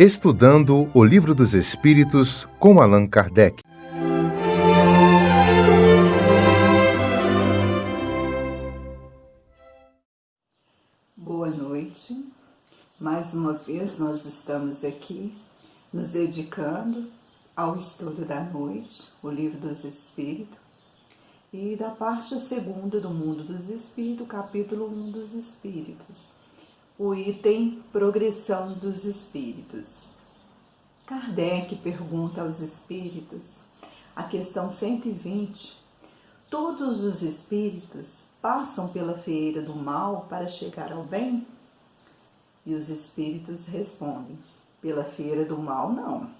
Estudando o Livro dos Espíritos com Allan Kardec. Boa noite. Mais uma vez nós estamos aqui nos dedicando ao estudo da noite, o Livro dos Espíritos, e da parte segunda do Mundo dos Espíritos, capítulo 1 dos Espíritos, o item Progressão dos Espíritos. Kardec pergunta aos Espíritos, a questão 120, todos os Espíritos passam pela feira do mal para chegar ao bem? E os Espíritos respondem, pela feira do mal não,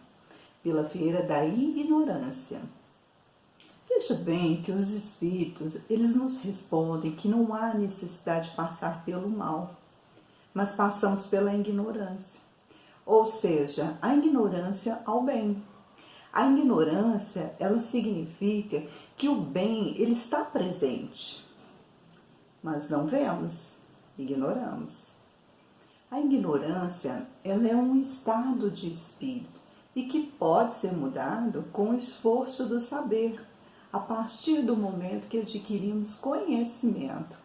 pela feira da ignorância. Veja bem que os Espíritos, eles nos respondem que não há necessidade de passar pelo mal, mas passamos pela ignorância, ou seja, a ignorância ao bem. A ignorância, ela significa que o bem, ele está presente, mas não vemos, ignoramos. A ignorância, ela é um estado de espírito e que pode ser mudado com o esforço do saber, a partir do momento que adquirimos conhecimento.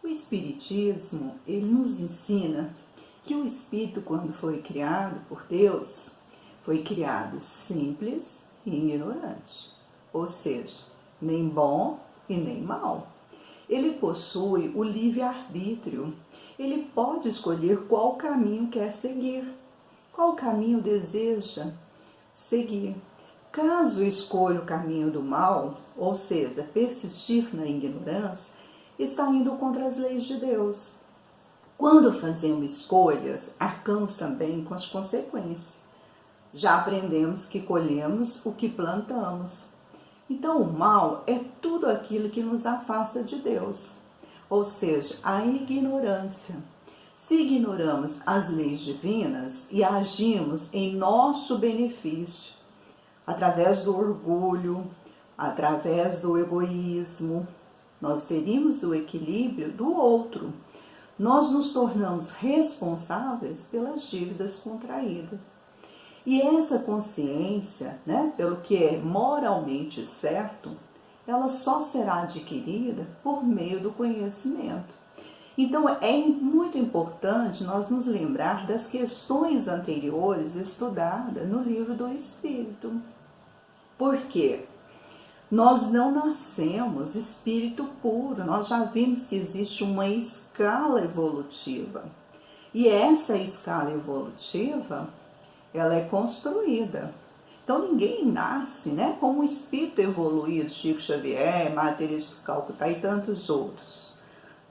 O Espiritismo, ele nos ensina que o Espírito, quando foi criado por Deus, foi criado simples e ignorante, ou seja, nem bom e nem mal. Ele possui o livre-arbítrio, ele pode escolher qual caminho quer seguir, qual caminho deseja seguir. Caso escolha o caminho do mal, ou seja, persistir na ignorância, está indo contra as leis de Deus. Quando fazemos escolhas, arcamos também com as consequências. Já aprendemos que colhemos o que plantamos. Então, o mal é tudo aquilo que nos afasta de Deus, ou seja, a ignorância. Se ignoramos as leis divinas e agimos em nosso benefício, através do orgulho, através do egoísmo, nós ferimos o equilíbrio do outro. Nós nos tornamos responsáveis pelas dívidas contraídas. E essa consciência, pelo que é moralmente certo, ela só será adquirida por meio do conhecimento. Então, é muito importante nós nos lembrar das questões anteriores estudadas no Livro do Espírito. Por quê? Nós não nascemos espírito puro, nós já vimos que existe uma escala evolutiva. E essa escala evolutiva, ela é construída. Então, ninguém nasce como um espírito evoluído, Chico Xavier, Madre Teresa de Calcutá e tantos outros.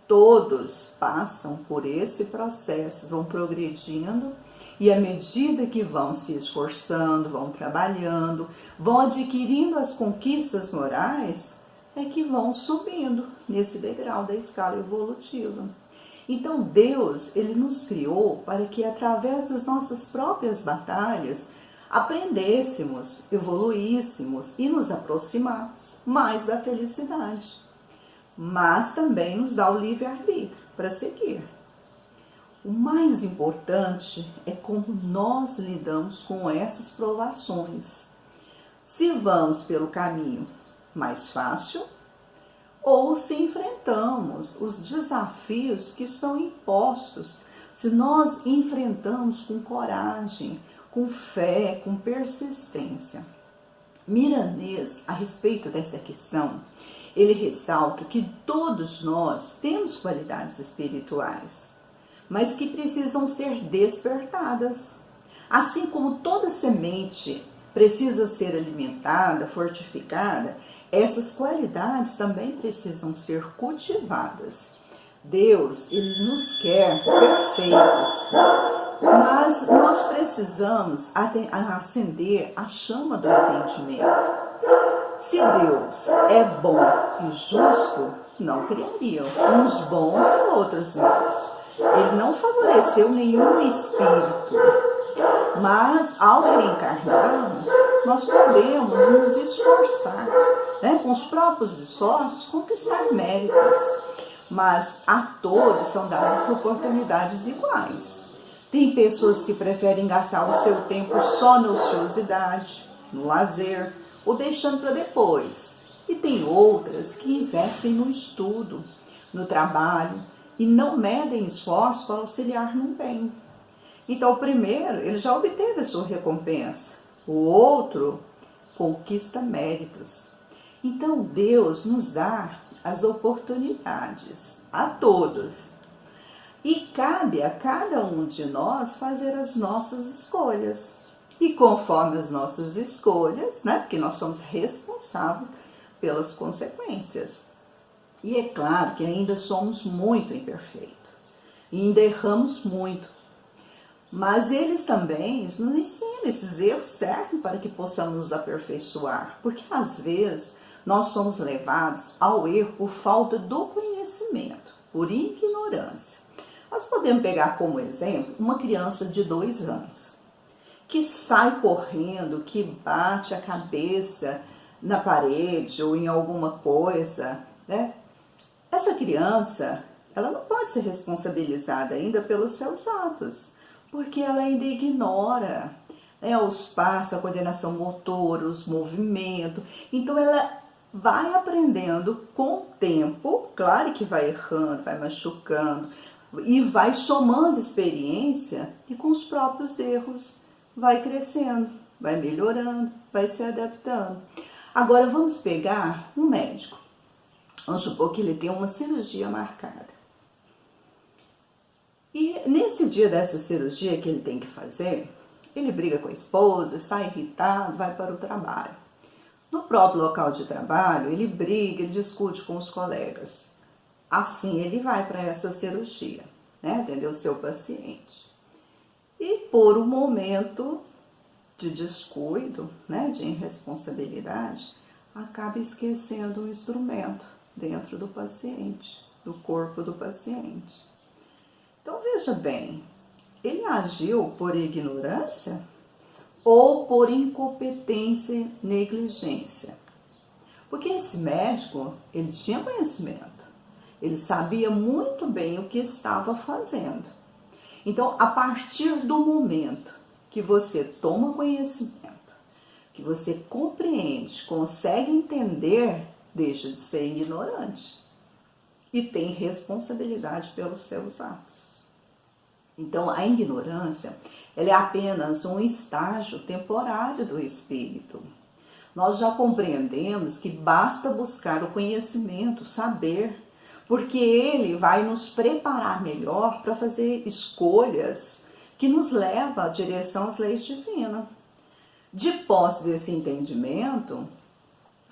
Todos passam por esse processo, vão progredindo e à medida que vão se esforçando, vão trabalhando, vão adquirindo as conquistas morais, é que vão subindo nesse degrau da escala evolutiva. Então Deus, ele nos criou para que através das nossas próprias batalhas aprendêssemos, evoluíssemos e nos aproximássemos mais da felicidade. Mas também nos dá o livre-arbítrio para seguir. O mais importante é como nós lidamos com essas provações. Se vamos pelo caminho mais fácil ou se enfrentamos os desafios que são impostos, se nós enfrentamos com coragem, com fé, com persistência. Miranês, a respeito dessa questão, ele ressalta que todos nós temos qualidades espirituais, mas que precisam ser despertadas. Assim como toda semente precisa ser alimentada, fortificada, essas qualidades também precisam ser cultivadas. Deus, ele nos quer perfeitos, mas nós precisamos acender a chama do entendimento. Se Deus é bom e justo, não criaria uns bons e outros maus. Ele não favoreceu nenhum espírito, mas ao reencarnarmos, nós podemos nos esforçar, com os próprios esforços, conquistar méritos. Mas a todos são dadas oportunidades iguais. Tem pessoas que preferem gastar o seu tempo só na ociosidade, no lazer, ou deixando para depois. E tem outras que investem no estudo, no trabalho, e não medem esforço para auxiliar no bem. Então, o primeiro, ele já obteve a sua recompensa. O outro conquista méritos. Então, Deus nos dá as oportunidades a todos. E cabe a cada um de nós fazer as nossas escolhas. E conforme as nossas escolhas, né? Porque nós somos responsáveis pelas consequências. E é claro que ainda somos muito imperfeitos. E ainda erramos muito. Mas eles também nos ensinam, esses erros servem para que possamos nos aperfeiçoar. Porque às vezes nós somos levados ao erro por falta do conhecimento, por ignorância. Nós podemos pegar como exemplo uma criança de 2 anos, que sai correndo, que bate a cabeça na parede ou em alguma coisa, né? Essa criança, ela não pode ser responsabilizada ainda pelos seus atos, porque ela ainda ignora, né, os passos, a coordenação motora, os movimentos. Então ela vai aprendendo com o tempo, claro que vai errando, vai machucando, e vai somando experiência, e com os próprios erros vai crescendo, vai melhorando, vai se adaptando. Agora vamos pegar um médico. Vamos supor que ele tem uma cirurgia marcada. E nesse dia dessa cirurgia que ele tem que fazer, ele briga com a esposa, sai irritado, vai para o trabalho. No próprio local de trabalho, ele briga, ele discute com os colegas. Assim ele vai para essa cirurgia, né? Atender o seu paciente. E por um momento de descuido, né? De irresponsabilidade, acaba esquecendo um instrumento dentro do paciente, do corpo do paciente. Então veja bem, ele agiu por ignorância ou por incompetência e negligência? Porque esse médico, ele tinha conhecimento, ele sabia muito bem o que estava fazendo. Então, a partir do momento que você toma conhecimento, que você compreende, consegue entender, deixa de ser ignorante e tem responsabilidade pelos seus atos. Então, a ignorância, ela é apenas um estágio temporário do espírito. Nós já compreendemos que basta buscar o conhecimento, saber, porque ele vai nos preparar melhor para fazer escolhas que nos levam à direção às leis divinas. De posse desse entendimento,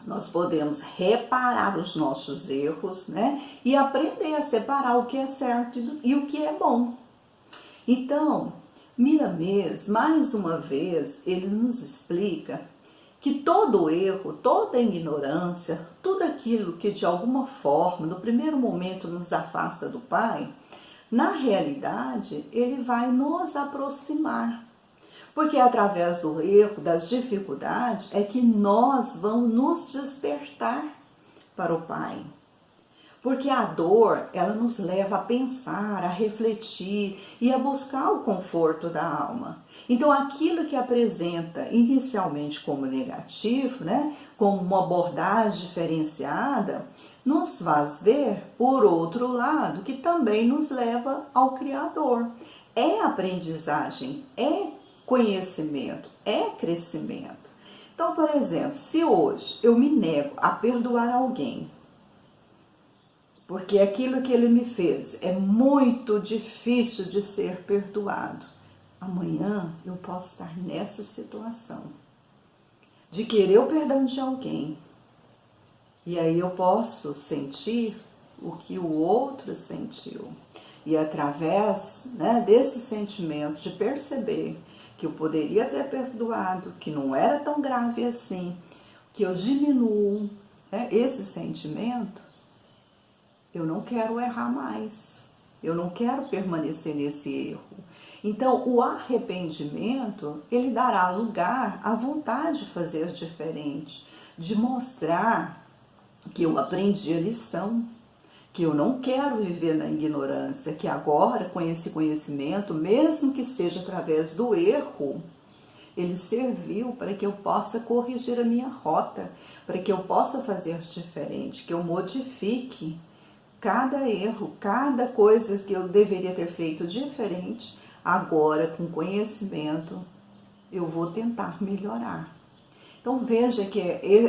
nós podemos reparar os nossos erros, né? E aprender a separar o que é certo e o que é bom. Então, Miramês, mais uma vez, ele nos explica que todo erro, toda ignorância, tudo aquilo que de alguma forma, no primeiro momento, nos afasta do Pai, na realidade, ele vai nos aproximar. Porque através do erro, das dificuldades, é que nós vamos nos despertar para o Pai. Porque a dor, ela nos leva a pensar, a refletir e a buscar o conforto da alma. Então, aquilo que apresenta inicialmente como negativo, né, como uma abordagem diferenciada, nos faz ver, por outro lado, que também nos leva ao Criador. É aprendizagem, é conhecimento, é crescimento. Então, por exemplo, se hoje eu me nego a perdoar alguém, porque aquilo que ele me fez é muito difícil de ser perdoado, amanhã eu posso estar nessa situação de querer o perdão de alguém. E aí eu posso sentir o que o outro sentiu. E através, né, desse sentimento de perceber que eu poderia ter perdoado, que não era tão grave assim, que eu diminuo, né, esse sentimento, eu não quero errar mais, eu não quero permanecer nesse erro. Então, o arrependimento, ele dará lugar à vontade de fazer diferente, de mostrar que eu aprendi a lição, que eu não quero viver na ignorância, que agora, com esse conhecimento, mesmo que seja através do erro, ele serviu para que eu possa corrigir a minha rota, para que eu possa fazer diferente, que eu modifique cada erro, cada coisa que eu deveria ter feito diferente, agora com conhecimento eu vou tentar melhorar. Então veja que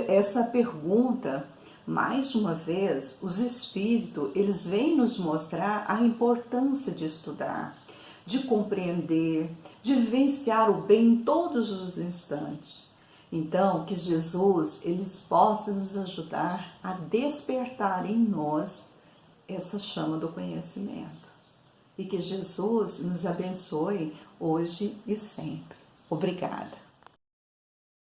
essa pergunta, mais uma vez, os espíritos, eles vêm nos mostrar a importância de estudar, de compreender, de vivenciar o bem em todos os instantes. Então, que Jesus, eles possam nos ajudar a despertar em nós essa chama do conhecimento. E que Jesus nos abençoe hoje e sempre. Obrigada.